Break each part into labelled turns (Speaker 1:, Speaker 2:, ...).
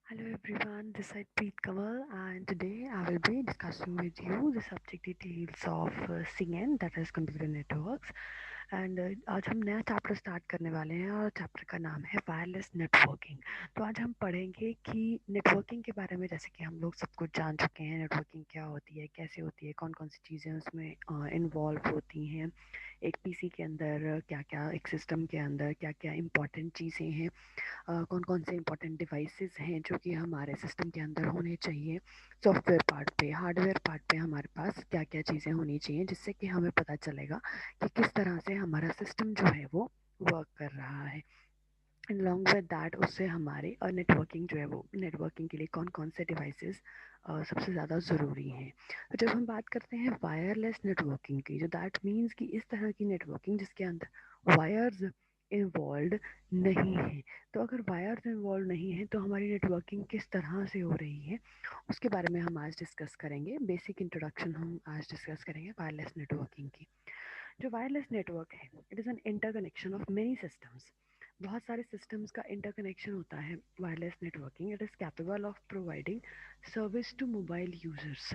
Speaker 1: Hello everyone, this is Preet Kamal and today I will be discussing with you the subject details of CN that is computer networks and आज हम नया chapter start करने वाले हैं और chapter का नाम है वायरलेस नेटवर्किंग। तो आज हम पढ़ेंगे कि नेटवर्किंग के बारे में, जैसे कि हम लोग सब कुछ जान चुके हैं नेटवर्किंग क्या होती है, कैसे होती है, कौन कौन सी चीज़ें उसमें इन्वॉल्व होती हैं, एक पीसी के अंदर क्या क्या, एक सिस्टम के अंदर क्या क्या इंपॉर्टेंट चीज़ें हैं, कौन कौन से इंपॉर्टेंट डिवाइसेस हैं जो कि हमारे सिस्टम के अंदर होने चाहिए। सॉफ्टवेयर पार्ट पे, हार्डवेयर पार्ट पे हमारे पास क्या क्या चीज़ें होनी चाहिए जिससे कि हमें पता चलेगा कि किस तरह से हमारा सिस्टम जो है वो वर्क कर रहा है। एंड लॉन्ग विद दैट उससे हमारे नेटवर्किंग जो है वो, नेटवर्किंग के लिए कौन कौन से डिवाइसेस सबसे ज़्यादा ज़रूरी हैं। तो जब हम बात करते हैं वायरलेस नेटवर्किंग की, जो दैट मीन्स कि इस तरह की नेटवर्किंग जिसके अंदर वायर्स इन्वॉल्व नहीं है। तो अगर वायर्स इन्वॉल्व नहीं है तो हमारी नेटवर्किंग किस तरह से हो रही है उसके बारे में हम आज डिस्कस करेंगे। बेसिक इंट्रोडक्शन हम आज डिस्कस करेंगे वायरलेस नेटवर्किंग की। जो वायरलेस नेटवर्क है, it is an interconnection of many systems. बहुत सारे सिस्टम्स का इंटरकनेक्शन होता है wireless networking. It is capable of providing service to mobile users.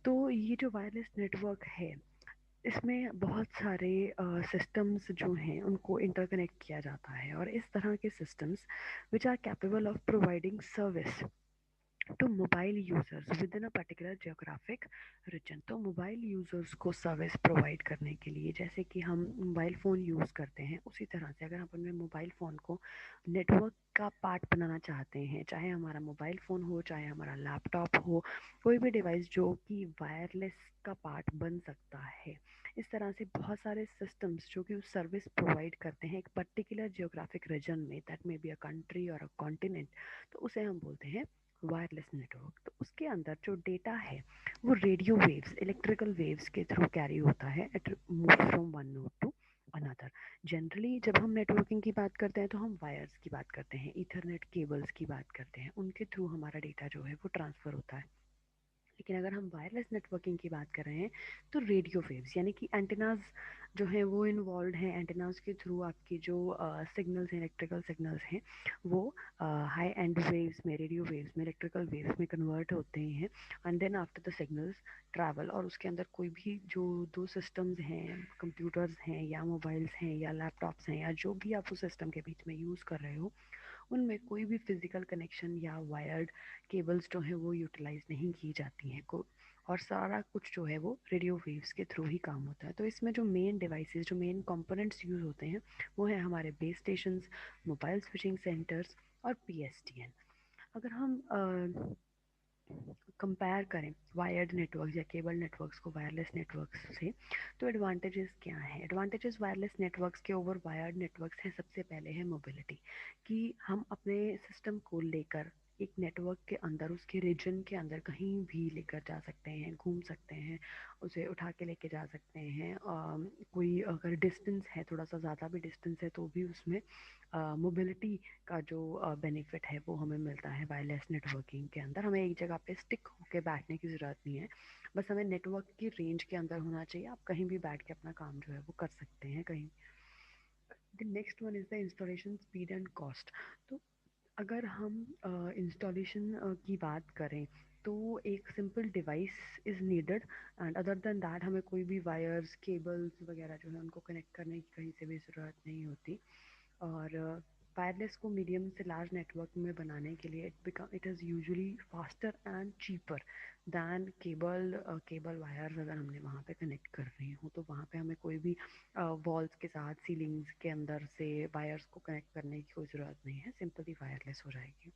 Speaker 1: तो ये जो वायरलेस नेटवर्क है, इसमें बहुत सारे सिस्टम्स जो हैं उनको इंटरकनेक्ट किया जाता है, और इस तरह के systems which are capable of providing service to mobile users within a particular geographic region. तो मोबाइल यूज़र्स को सर्विस प्रोवाइड करने के लिए, जैसे कि हम मोबाइल फ़ोन यूज़ करते हैं, उसी तरह से अगर हम अपने मोबाइल फ़ोन को नेटवर्क का पार्ट बनाना चाहते हैं, चाहे हमारा मोबाइल फ़ोन हो, चाहे हमारा लैपटॉप हो, कोई भी डिवाइस जो कि वायरलेस का पार्ट बन सकता है। इस तरह से बहुत सारे सिस्टम्स जो कि सर्विस प्रोवाइड करते हैं एक पर्टिकुलर जियोग्राफिक रीजन में, that may be a country और अ कॉन्टिनेंट, तो उसे हम बोलते हैं वायरलेस नेटवर्क। तो उसके अंदर जो डेटा है वो रेडियो वेव्स, इलेक्ट्रिकल वेव्स के थ्रू कैरी होता है, it move from one node to another. Generally जब हम नेटवर्किंग की बात करते हैं तो हम वायर्स की बात करते हैं, ईथरनेट केबल्स की बात करते हैं, उनके थ्रू हमारा डेटा जो है वो ट्रांसफ़र होता है। लेकिन अगर हम वायरलेस नेटवर्किंग की बात कर रहे हैं तो रेडियो वेव्स यानी कि एंटेनाज जो हैं वो इन्वॉल्व हैं। एंटेनाज के थ्रू आपकी जो सिग्नल्स हैं, इलेक्ट्रिकल सिग्नल्स हैं, वो हाई एंड वेव्स में, रेडियो वेव्स में, इलेक्ट्रिकल वेव्स में कन्वर्ट होते हैं। And then after the signals travel, और उसके अंदर कोई भी जो दो सिस्टम्स हैं, कंप्यूटर्स हैं या मोबाइल्स हैं या लैपटॉप्स हैं या जो भी आप उस सिस्टम के बीच में यूज़ कर रहे हो, उनमें कोई भी फिजिकल कनेक्शन या वायर्ड केबल्स जो हैं वो यूटिलाइज नहीं की जाती हैं को, और सारा कुछ जो है वो रेडियो वेव्स के थ्रू ही काम होता है। तो इसमें जो मेन डिवाइसेस, जो मेन कंपोनेंट्स यूज़ होते हैं वो है हमारे base stations, mobile switching centres और पीएसटीएन। अगर हम कंपेयर करें वायर्ड नेटवर्क या केबल नेटवर्क्स को वायरलेस नेटवर्क्स से, तो एडवांटेजेस क्या हैं? एडवांटेजेस वायरलेस नेटवर्क्स के ओवर वायर्ड नेटवर्क्स हैं, सबसे पहले है मोबिलिटी, कि हम अपने सिस्टम को लेकर एक नेटवर्क के अंदर, उसके रीजन के अंदर कहीं भी लेकर जा सकते हैं, घूम सकते हैं, उसे उठा के लेके जा सकते हैं। कोई अगर डिस्टेंस है, थोड़ा सा ज़्यादा भी डिस्टेंस है, तो भी उसमें मोबिलिटी का जो बेनिफिट है वो हमें मिलता है वायरलेस नेटवर्किंग के अंदर। हमें एक जगह पे स्टिक होके बैठने की ज़रूरत नहीं है, बस हमें नेटवर्क की रेंज के अंदर होना चाहिए। आप कहीं भी बैठ के अपना काम जो है वो कर सकते हैं कहीं। The next one is the installation speed and cost. तो अगर हम इंस्टॉलेशन की बात करें तो एक simple device is needed, and other than that हमें कोई भी वायर्स, केबल्स वगैरह जो है उनको कनेक्ट करने की कहीं से भी ज़रूरत नहीं होती। और वायरलेस को मीडियम से लार्ज नेटवर्क में बनाने के लिए it is usually faster and cheaper then cable wires. अगर हमने वहाँ पे कनेक्ट कर रहे हो तो वहाँ पे हमें कोई भी वॉल्स के साथ, सीलिंग्स के अंदर से वायर्स को कनेक्ट करने की कोई ज़रूरत नहीं है, सिंपली वायरलेस हो जाएगी।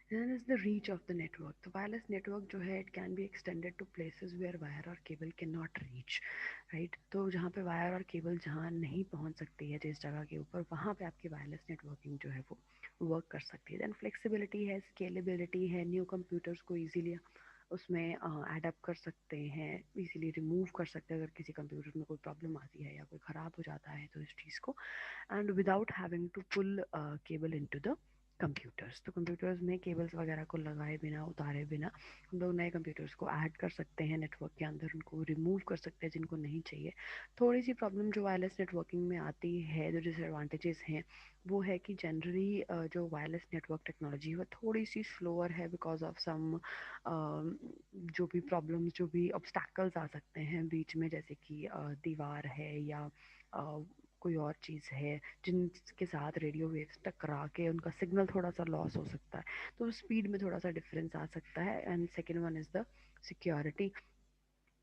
Speaker 1: Then is the reach of the network. The wireless network जो है, it can be extended to places where wire or cable cannot reach, right? तो जहाँ पे वायर और केबल जहाँ नहीं पहुँच सकती है, जिस जगह के ऊपर, वहाँ पे आपकी वायरलेस नेटवर्किंग जो है वो वर्क कर सकती है। दैन फ्लेक्सिबिलिटी है, स्केलेबिलिटी है, न्यू कंप्यूटर्स को ईजिली उसमें एडप्ट कर सकते हैं, इजीली रिमूव कर सकते हैं अगर किसी कंप्यूटर में कोई प्रॉब्लम आती है या कोई ख़राब हो जाता है तो इस चीज़ को, and without having to pull cable into the computers. तो कंप्यूटर्स में केबल्स वगैरह को लगाए बिना, उतारे बिना हम लोग नए कंप्यूटर्स को ऐड कर सकते हैं नेटवर्क के अंदर, उनको रिमूव कर सकते हैं जिनको नहीं चाहिए। थोड़ी सी प्रॉब्लम जो वायरलेस नेटवर्किंग में आती है, जो डिसएडवांटेजेस हैं, वो है कि जनरली जो वायरलेस नेटवर्क टेक्नोलॉजी है वो थोड़ी सी स्लोअर है बिकॉज ऑफ सम जो भी प्रॉब्लम्स, जो भी ऑब्स्टैकल्स आ सकते हैं बीच में, जैसे कि दीवार है या कोई और चीज़ है जिनके साथ रेडियो वेव्स टकरा के उनका सिग्नल थोड़ा सा लॉस हो सकता है, तो स्पीड में थोड़ा सा डिफरेंस आ सकता है। And second one is the security,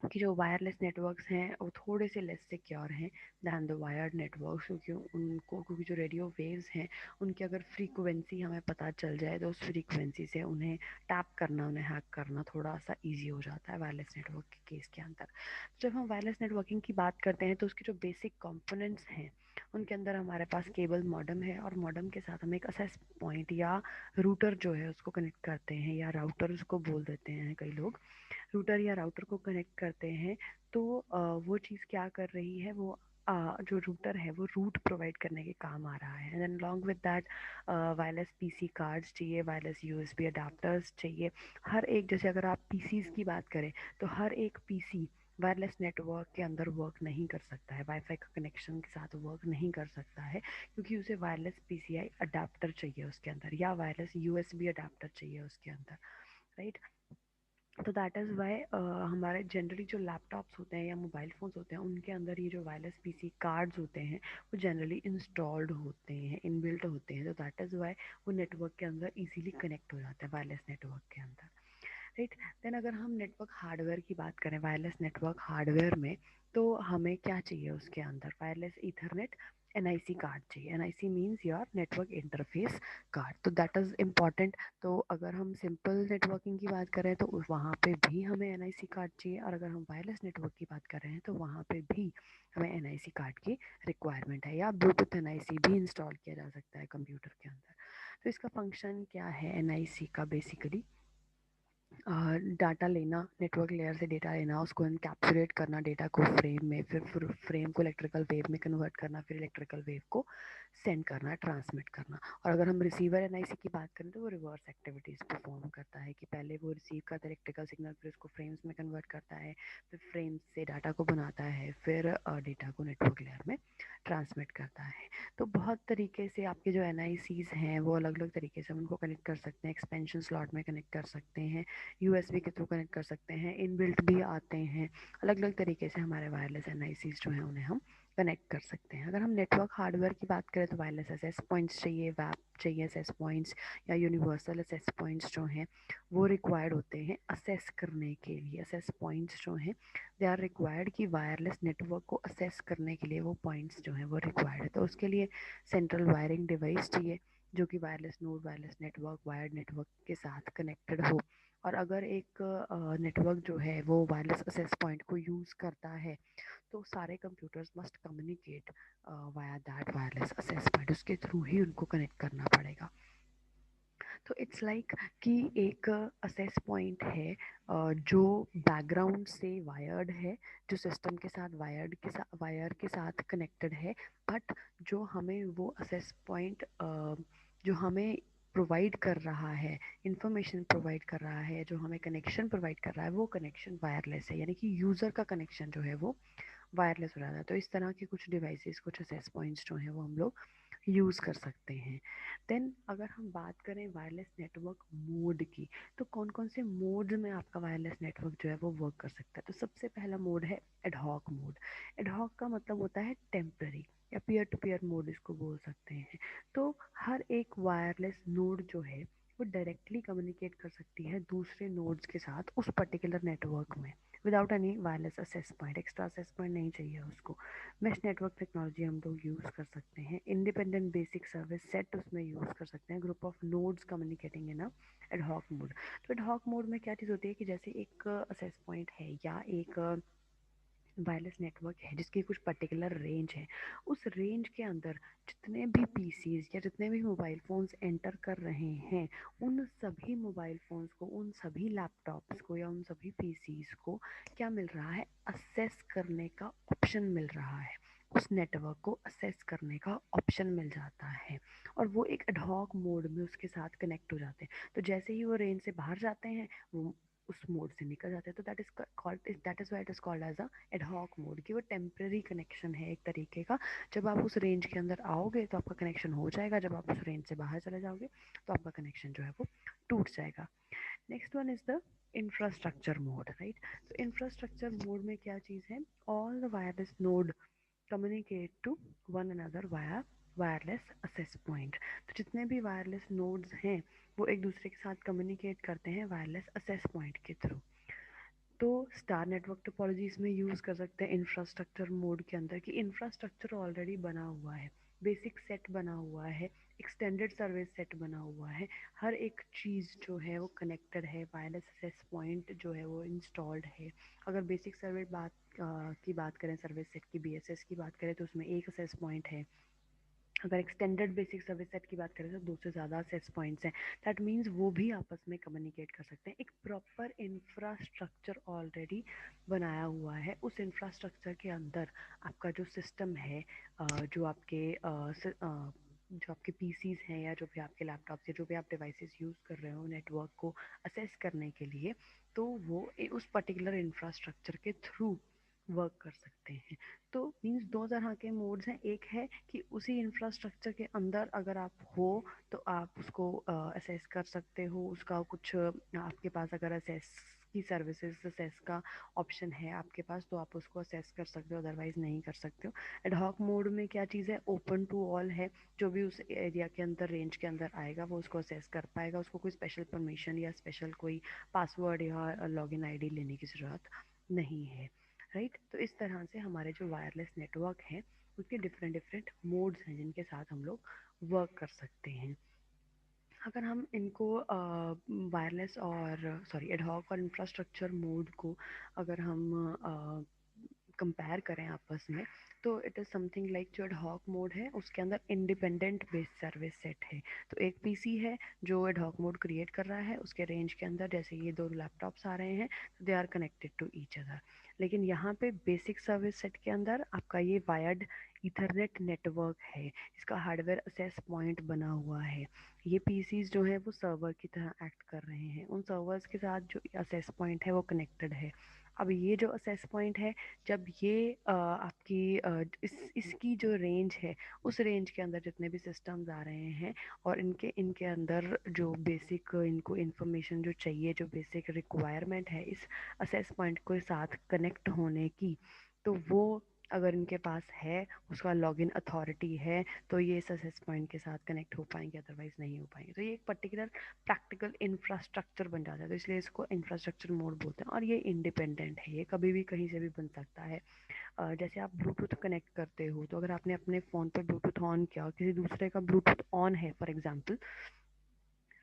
Speaker 1: कि जो वायरलेस नेटवर्क्स हैं वो थोड़े से लेस सिक्योर हैं दैन द वायर्ड नेटवर्क्स, क्योंकि जो रेडियो वेव्स हैं उनकी अगर फ्रीक्वेंसी हमें पता चल जाए तो उस फ्रीक्वेंसी से उन्हें टैप करना, उन्हें हैक करना थोड़ा सा ईजी हो जाता है वायरलेस नेटवर्क के केस के अंदर। जब हम वायरलेस नेटवर्किंग की बात करते हैं तो उसके जो बेसिक कंपोनेंट्स हैं उनके अंदर हमारे पास केबल मॉडेम है, और मॉडेम के साथ हम एक असेस पॉइंट या रूटर जो है उसको कनेक्ट करते हैं, या राउटर उसको बोल देते हैं कई लोग। रूटर या राउटर को कनेक्ट करते हैं तो वो चीज़ क्या कर रही है, वो जो रूटर है वो रूट प्रोवाइड करने के काम आ रहा है। And along with that wireless PC cards चाहिए, वायरलेस यूएसबी अडाप्टर्स चाहिए। हर एक, जैसे अगर आप पीसीज की बात करें तो हर एक पीसी वायरलेस नेटवर्क के अंदर वर्क नहीं कर सकता है, वाईफाई का कनेक्शन के साथ वर्क नहीं कर सकता है, क्योंकि उसे वायरलेस पीसीआई अडाप्टर चाहिए उसके अंदर, या वायरलेस यूएसबी अडाप्टर चाहिए उसके अंदर, राइट। तो दैट इज़ वाई हमारे जनरली जो लैपटॉप्स होते हैं या मोबाइल फ़ोन्स होते हैं उनके अंदर ये जो वायरलेस पीसी कार्ड्स होते हैं वो जनरली इंस्टॉल्ड होते हैं, इनबिल्ट होते हैं। तो दैट इज़ वाई वो नेटवर्क के अंदर इजीली कनेक्ट हो जाते हैं वायरलेस नेटवर्क के अंदर, राइट। देन अगर हम नेटवर्क हार्डवेयर की बात करें, वायरलेस नेटवर्क हार्डवेयर में, तो हमें क्या चाहिए उसके अंदर, वायरलेस ईथरनेट एनआईसी कार्ड चाहिए। NIC means your network interface card, तो दैट इज़ इम्पॉर्टेंट। तो अगर हम सिंपल नेटवर्किंग की बात करें तो वहाँ पे भी हमें एनआईसी कार्ड चाहिए, और अगर हम वायरलेस नेटवर्क की बात कर रहे हैं तो वहाँ पे भी हमें एनआईसी कार्ड की रिक्वायरमेंट है, या ब्लूटूथ एनआईसी भी इंस्टॉल किया जा सकता है कंप्यूटर के अंदर। तो इसका फंक्शन क्या है एनआईसी का, बेसिकली डाटा लेना, नेटवर्क लेयर से डेटा लेना, उसको इनकैप्सुलेट करना डेटा को फ्रेम में, फिर फ्रेम को इलेक्ट्रिकल वेव में कन्वर्ट करना, फिर इलेक्ट्रिकल वेव को सेंड करना, ट्रांसमिट करना। और अगर हम रिसीवर एनआईसी की बात करें तो वो रिवर्स एक्टिविटीज़ परफॉर्म करता है, कि पहले वो रिसीव करता है इलेक्ट्रिकल सिग्नल, फिर उसको फ्रेम्स में कन्वर्ट करता है, फिर फ्रेम्स से डाटा को बनाता है, फिर डेटा को नेटवर्क लेयर में ट्रांसमिट करता है। तो बहुत तरीके से आपके जो एनआईसीज़ हैं वो अलग अलग तरीके से हम उनको कनेक्ट कर सकते हैं, एक्सपेंशन स्लॉट में कनेक्ट कर सकते हैं, यूएसबी के थ्रू कनेक्ट कर सकते हैं, इनबिल्ट भी आते हैं। अलग अलग तरीके से हमारे वायरलेस एनआईसीज जो हैं उन्हें हम कनेक्ट कर सकते हैं। अगर हम नेटवर्क हार्डवेयर की बात करें तो वायरलेस एसेस पॉइंट्स चाहिए, वैप चाहिए, एसेस पॉइंट्स या यूनिवर्सल एसेस पॉइंट्स जो हैं वो रिक्वायर्ड होते हैं असेस करने के लिए। असेस पॉइंट्स जो हैं दे आर रिक्वायर्ड, कि वायरलेस नेटवर्क को असेस करने के लिए वो पॉइंट्स जो हैं वो रिक्वायर्ड है। तो उसके लिए सेंट्रल वायरिंग डिवाइस चाहिए जो कि wireless node, wireless network, wired network के साथ कनेक्टेड हो। और अगर एक नेटवर्क जो है वो वायरलेस असेस पॉइंट को यूज़ करता है तो सारे computers must communicate via that wireless access point, उसके थ्रू ही उनको कनेक्ट करना पड़ेगा। तो इट्स लाइक कि एक असेस पॉइंट है जो बैकग्राउंड से वायर्ड है, जो सिस्टम के साथ वायर के साथ कनेक्टेड है, बट जो हमें वो असेस पॉइंट जो हमें प्रोवाइड कर रहा है, इंफॉर्मेशन प्रोवाइड कर रहा है, जो हमें कनेक्शन प्रोवाइड कर रहा है, वो कनेक्शन वायरलेस है, यानी कि यूज़र का कनेक्शन जो है वो वायरलेस हो रहा है। तो इस तरह के कुछ डिवाइसेस, कुछ असेस पॉइंट्स जो हैं वो हम लोग यूज़ कर सकते हैं। देन अगर हम बात करें वायरलेस नेटवर्क मोड की, तो कौन कौन से मोड में आपका वायरलेस नेटवर्क जो है वो वर्क कर सकता है। तो सबसे पहला मोड है एडहॉक मोड। एडहॉक का मतलब होता है टेम्पररी, या पीयर टू पीयर मोड इसको बोल सकते हैं। तो हर एक वायरलेस नोड जो है वो डायरेक्टली कम्युनिकेट कर सकती है दूसरे नोड्स के साथ उस पर्टिकुलर नेटवर्क में, without any wireless access point, extra assess point नहीं चाहिए उसको। मेश नेटवर्क टेक्नोलॉजी हम लोग यूज़ कर सकते हैं, इंडिपेंडेंट बेसिक सर्विस सेट उसमें यूज़ कर सकते हैं, group of nodes communicating in a ad hoc mode. तो एडहॉक मोड में क्या चीज़ होती है कि जैसे एक असेस पॉइंट है या एक वायरलेस नेटवर्क है जिसकी कुछ पर्टिकुलर रेंज है, उस रेंज के अंदर जितने भी पीसीज या जितने भी मोबाइल फ़ोन्स एंटर कर रहे हैं, उन सभी मोबाइल फ़ोन्स को, उन सभी लैपटॉप्स को या उन सभी पीसीज को क्या मिल रहा है, असेस करने का ऑप्शन मिल रहा है। उस नेटवर्क को असेस करने का ऑप्शन मिल जाता है और वो एक एडहॉक मोड में उसके साथ कनेक्ट हो जाते हैं। तो जैसे ही वो रेंज से बाहर जाते हैं वो उस मोड से निकल जाते हैं। तो that is why it is called as a ad hoc mode, कि वो टेम्पररी कनेक्शन है एक तरीके का। जब आप उस रेंज के अंदर आओगे तो आपका कनेक्शन हो जाएगा, जब आप उस रेंज से बाहर चले जाओगे तो आपका कनेक्शन जो है वो टूट जाएगा। Next one is the infrastructure mode, right. तो इंफ्रास्ट्रक्चर मोड में क्या चीज़ है, all the wireless node communicate to one another via wireless access point. तो जितने भी वायरलेस नोड्स हैं वो एक दूसरे के साथ कम्युनिकेट करते हैं वायरलेस असेस पॉइंट के थ्रू। तो स्टार नेटवर्क टोपोलॉजी इसमें यूज़ कर सकते हैं इंफ्रास्ट्रक्चर मोड के अंदर, कि इंफ्रास्ट्रक्चर ऑलरेडी बना हुआ है, बेसिक सेट बना हुआ है, एक्सटेंडेड सर्विस सेट बना हुआ है, हर एक चीज़ जो है वो कनेक्टेड है, वायरलेस एक्सेस पॉइंट जो है वो इंस्टॉल्ड है। अगर बेसिक सर्विस की बात करें, सर्विस सेट की, बीएसएस की बात करें, तो उसमें एक एक्सेस पॉइंट है। अगर एक्सटेंडेड बेसिक सर्विस सेट की बात करें तो दो से ज़्यादा एक्सेस पॉइंट्स हैं। दैट मीन्स वो भी आपस में कम्युनिकेट कर सकते हैं। एक प्रॉपर इंफ्रास्ट्रक्चर ऑलरेडी बनाया हुआ है। उस इंफ्रास्ट्रक्चर के अंदर आपका जो सिस्टम है, जो आपके पीसीज हैं या जो भी आपके लैपटॉप्स या जो भी आप डिवाइसेस यूज़ कर रहे हो नेटवर्क को असेस करने के लिए, तो वो उस पर्टिकुलर इंफ्रास्ट्रक्चर के थ्रू वर्क कर सकते हैं। तो मीन्स दो तरह के मोड्स हैं। एक है कि उसी इंफ्रास्ट्रक्चर के अंदर अगर आप हो तो आप उसको असेस कर सकते हो, उसका कुछ आपके पास अगर असेस की सर्विसेज असेस का ऑप्शन है आपके पास तो आप उसको असेस कर सकते हो, अदरवाइज नहीं कर सकते हो। एडहॉक मोड में क्या चीज़ है, ओपन टू ऑल है। जो भी उस एरिया के अंदर रेंज के अंदर आएगा वो उसको असेस कर पाएगा, उसको कोई स्पेशल परमिशन या स्पेशल कोई पासवर्ड या लॉगिन आईडी लेने की ज़रूरत नहीं है, राइट। तो इस तरह से हमारे जो वायरलेस नेटवर्क हैं उसके डिफरेंट डिफरेंट मोड्स हैं जिनके साथ हम लोग वर्क कर सकते हैं। अगर हम इनको वायरलेस और सॉरी एडहॉक और इंफ्रास्ट्रक्चर मोड को अगर हम कंपेयर करें आपस में, तो इट इज़ समथिंग लाइक जो एडहॉक मोड है उसके अंदर इंडिपेंडेंट बेस्ड सर्विस सेट है। तो एक पीसी है जो एडहॉक मोड क्रिएट कर रहा है, उसके रेंज के अंदर जैसे ये दो लैपटॉप्स आ रहे हैं तो they are connected to each other. लेकिन यहाँ पे बेसिक सर्विस सेट के अंदर आपका ये वायर्ड ईथरनेट नेटवर्क है, इसका हार्डवेयर असेस पॉइंट बना हुआ है। ये पीसीज जो है वो सर्वर की तरह एक्ट कर रहे हैं, उन सर्वर्स के साथ जो असेस पॉइंट है वो कनेक्टेड है। अब ये जो असेस पॉइंट है, जब ये आपकी इसकी जो रेंज है उस रेंज के अंदर जितने भी सिस्टम्स आ रहे हैं और इनके इनके अंदर जो बेसिक इनको इंफॉर्मेशन जो चाहिए, जो बेसिक रिक्वायरमेंट है इस असेस पॉइंट के साथ कनेक्ट होने की, तो वो अगर इनके पास है, उसका लॉगिन अथॉरिटी है, तो ये इस असेस पॉइंट के साथ कनेक्ट हो पाएंगे, अदरवाइज नहीं हो पाएंगे। तो ये एक पर्टिकुलर प्रैक्टिकल इंफ्रास्ट्रक्चर बन जाता है, तो इसलिए इसको इंफ्रास्ट्रक्चर मोड बोलते हैं। और ये इंडिपेंडेंट है, ये कभी भी कहीं से भी बन सकता है। जैसे आप ब्लूटूथ कनेक्ट करते हो तो अगर आपने अपने फ़ोन पर ब्लूटूथ ऑन किया और किसी दूसरे का ब्लूटूथ ऑन है फॉर एग्जांपल,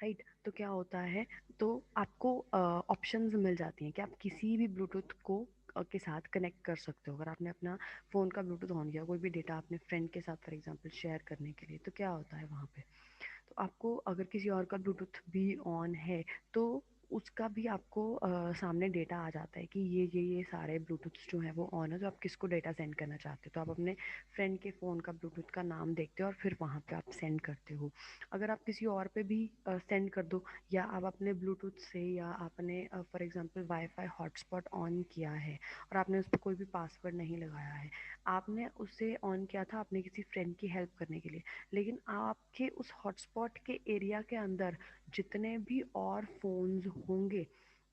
Speaker 1: राइट, तो क्या होता है, तो आपको ऑप्शंस मिल जाती हैं कि आप किसी भी ब्लूटूथ को के साथ कनेक्ट कर सकते हो। अगर आपने अपना फ़ोन का ब्लूटूथ ऑन किया, कोई भी डेटा अपने फ्रेंड के साथ फॉर एग्जांपल शेयर करने के लिए, तो क्या होता है वहाँ पे, तो आपको अगर किसी और का ब्लूटूथ भी ऑन है तो उसका भी आपको सामने डेटा आ जाता है कि ये सारे ब्लूटूथ जो है वो ऑन है, तो आप किसको डेटा सेंड करना चाहते हो, तो आप अपने फ्रेंड के फ़ोन का ब्लूटूथ का नाम देखते हो और फिर वहाँ पे आप सेंड करते हो। अगर आप किसी और पे भी सेंड कर दो, या आप अपने ब्लूटूथ से या आपने for example wifi hotspot on किया है और आपने उस पर कोई भी पासवर्ड नहीं लगाया है, आपने उसे ऑन किया था अपने किसी फ्रेंड की हेल्प करने के लिए, लेकिन आपके उस हॉटस्पॉट के एरिया के अंदर जितने भी और फ़ोन्स होंगे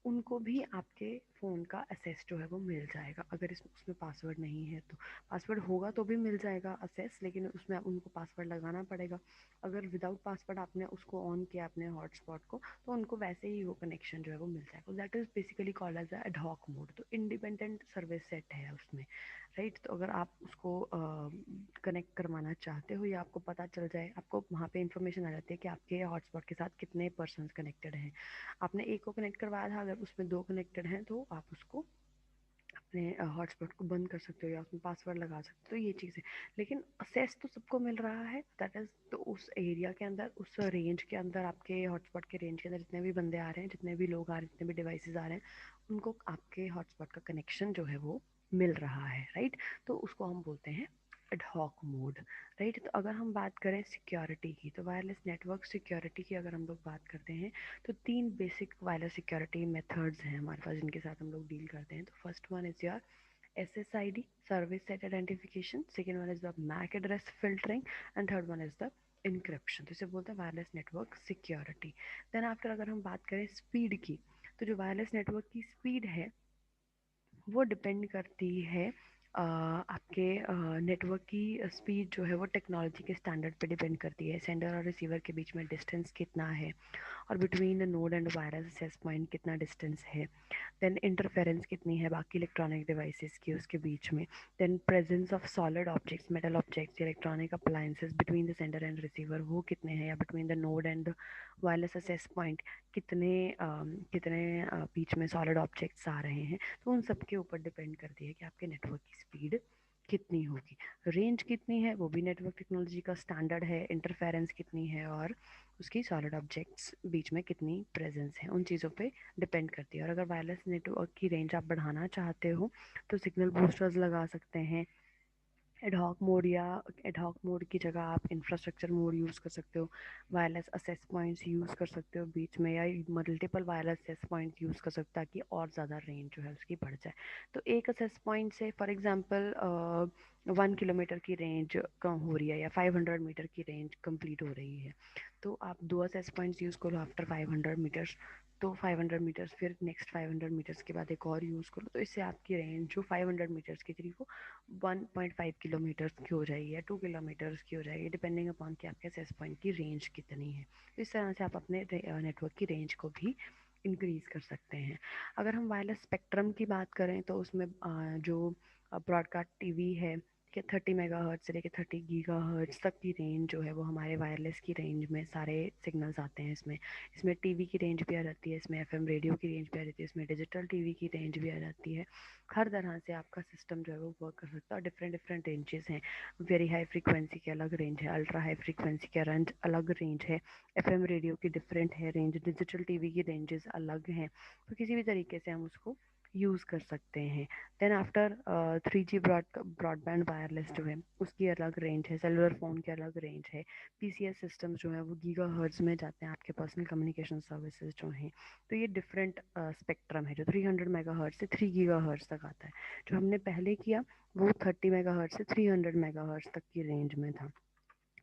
Speaker 1: उनको भी आपके फ़ोन का एक्सेस जो है वो मिल जाएगा। अगर उसमें पासवर्ड नहीं है तो, पासवर्ड होगा तो भी मिल जाएगा एक्सेस, लेकिन उसमें उनको पासवर्ड लगाना पड़ेगा। अगर विदाउट पासवर्ड आपने उसको ऑन किया अपने हॉटस्पॉट को, तो उनको वैसे ही वो कनेक्शन जो है वो मिल जाएगा। That is basically called as ad hoc mode. तो इंडिपेंडेंट सर्विस सेट है उसमें, राइट। तो अगर आप उसको कनेक्ट करवाना चाहते हो या आपको पता चल जाए, आपको वहाँ पे इंफॉर्मेशन आ जाती है कि आपके हॉटस्पॉट के साथ कितने पर्सन्स कनेक्टेड हैं, आपने एक को कनेक्ट करवाया था, अगर उसमें दो कनेक्टेड हैं तो आप उसको अपने हॉटस्पॉट को बंद कर सकते हो या उसमें पासवर्ड लगा सकते हो। तो ये चीज़ है, लेकिन असेस तो सबको मिल रहा है, दैट इज़ तो उस एरिया के अंदर, उस रेंज के अंदर, आपके हॉटस्पॉट के रेंज के अंदर जितने भी बंदे आ रहे हैं, जितने भी लोग आ रहे हैं, जितने भी डिवाइसेस आ रहे हैं, उनको आपके हॉटस्पॉट का कनेक्शन जो है वो मिल रहा है, राइट। तो उसको हम बोलते हैं एडहॉक मोड, राइट। तो अगर हम बात करें सिक्योरिटी की, तो वायरलेस नेटवर्क सिक्योरिटी की अगर हम लोग बात करते हैं तो तीन बेसिक वायरलेस सिक्योरिटी मेथड्स हैं हमारे पास जिनके साथ हम लोग डील करते हैं। तो first one is your SSID, service site identification, second one is the MAC address filtering, and third one is the encryption। तो इसे बोलते हैं wireless network security. Then after अगर हम बात करें स्पीड की, तो जो वायरलेस नेटवर्क की स्पीड है वो डिपेंड करती है आपके नेटवर्क की स्पीड जो है वो टेक्नोलॉजी के स्टैंडर्ड पे डिपेंड करती है। सेंडर और रिसीवर के बीच में डिस्टेंस कितना है, और between the node and wireless access point कितना डिस्टेंस है। देन इंटरफेरेंस कितनी है बाकी इलेक्ट्रॉनिक डिवाइसेस की उसके बीच में। Then presence of solid objects, metal objects, electronic appliances between the sender and receiver वो कितने हैं, या between the node and the wireless access point कितने कितने बीच में सॉलिड ऑब्जेक्ट्स आ रहे हैं। तो उन सब के ऊपर डिपेंड करती है कि आपके नेटवर्क की स्पीड कितनी होगी। रेंज कितनी है वो भी नेटवर्क टेक्नोलॉजी का स्टैंडर्ड है। इंटरफेरेंस कितनी है और उसकी सॉलिड ऑब्जेक्ट्स बीच में कितनी प्रेजेंस है, उन चीज़ों पे डिपेंड करती है। और अगर वायरलेस नेटवर्क की रेंज आप बढ़ाना चाहते हो तो सिग्नल बूस्टर्स लगा सकते हैं। एडहॉक मोड, या एडहॉक मोड की जगह आप इंफ्रास्ट्रक्चर मोड यूज़ कर सकते हो। वायरलेस असेस पॉइंट्स यूज़ कर सकते हो बीच में, या multiple wireless access point use कर सकते हो ताकि और ज़्यादा रेंज जो है उसकी बढ़ जाए। तो एक असेस पॉइंट से फॉर एग्जांपल 1 किलोमीटर की रेंज कम हो रही है या 500 मीटर की रेंज कंप्लीट हो रही है, तो आप दो असेस पॉइंट्स यूज़ करो आफ्टर 500 मीटर्स। तो 500 मीटर्स, फिर नेक्स्ट 500 मीटर्स के बाद एक और यूज़ करो, तो इससे आपकी रेंज जो 500 मीटर्स की थी वो 1.5 किलोमीटर्स की हो जाएगी या 2 किलोमीटर्स की हो जाएगी, डिपेंडिंग अपॉन कि आपके सेस पॉइंट की रेंज कितनी है। तो इस तरह से आप अपने नेटवर्क की रेंज को भी इंक्रीज़ कर सकते हैं। अगर हम वायरलेस स्पेक्ट्रम की बात करें तो उसमें जो ब्रॉडकास्ट टीवी है कि 30 मेगाहर्ट्ज से लेकर 30 गीगाहर्ट्ज तक की रेंज जो है वो हमारे वायरलेस की रेंज में सारे सिग्नल्स आते हैं। इसमें इसमें टीवी की रेंज भी आ जाती है, इसमें एफएम रेडियो की रेंज भी आ जाती है, इसमें डिजिटल टीवी की रेंज भी आ जाती है। हर तरह से आपका सिस्टम जो है वो वर्क कर सकता है। और डिफरेंट डिफरेंट रेंजेस हैं। वेरी हाई फ्रीक्वेंसी की अलग रेंज है, अल्ट्रा हाई फ्रीक्वेंसी की रेंज अलग रेंज है, एफएम रेडियो की डिफरेंट है रेंज, डिजिटल टीवी की रेंजेस अलग हैं। तो किसी भी तरीके से हम उसको यूज़ कर सकते हैं। Then after 3G broadband wireless जो है उसकी अलग रेंज है, सेलुलर फ़ोन की अलग रेंज है। PCS सिस्टम जो है वो गीगाहर्ट्ज़ में जाते हैं, आपके पर्सनल कम्युनिकेशन सर्विसेज जो हैं। तो ये डिफरेंट स्पेक्ट्रम है जो 300 मेगाहर्ट्ज़ से 3 गीगाहर्ट्ज़ तक आता है। जो हमने पहले किया वो 30 मेगाहर्ट्ज़ से 300 मेगाहर्ट्ज़ तक की रेंज में था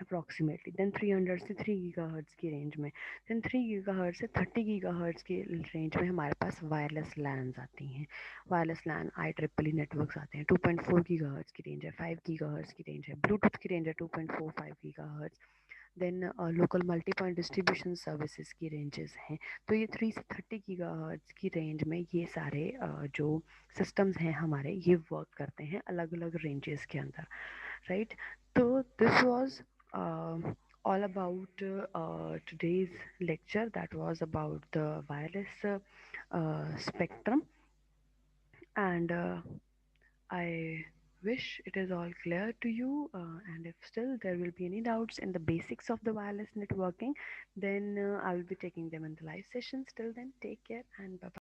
Speaker 1: अप्रॉक्सीमेटली। देन 300 से 3 गीगाहर्ट्ज़ की रेंज में, देन 3 गीगाहर्ट्ज़ से 30 गीगाहर्ट्ज़ की रेंज में हमारे पास वायरलेस लैन्स आती हैं। वायरलेस लैन IEEE नेटवर्क्स आते हैं। 2.4 गीगाहर्ट्ज़ की रेंज है, 5 गीगाहर्ट्ज़ की रेंज है, ब्लूटूथ की रेंज है 2.45 gigahertz. Then local multi point distribution services की रेंजेस हैं। तो ये 3 से 30 गीगाहर्ट्ज़ की रेंज में ये सारे जो सिस्टम्स हैं हमारे ये वर्क करते हैं अलग अलग रेंजेस के अंदर, राइट। तो this was all about today's lecture, that was about the wireless spectrum. And I wish it is all clear to you. And if still there will be any doubts in the basics of the wireless networking, then I will be taking them in the live sessions. Till then, take care and bye bye.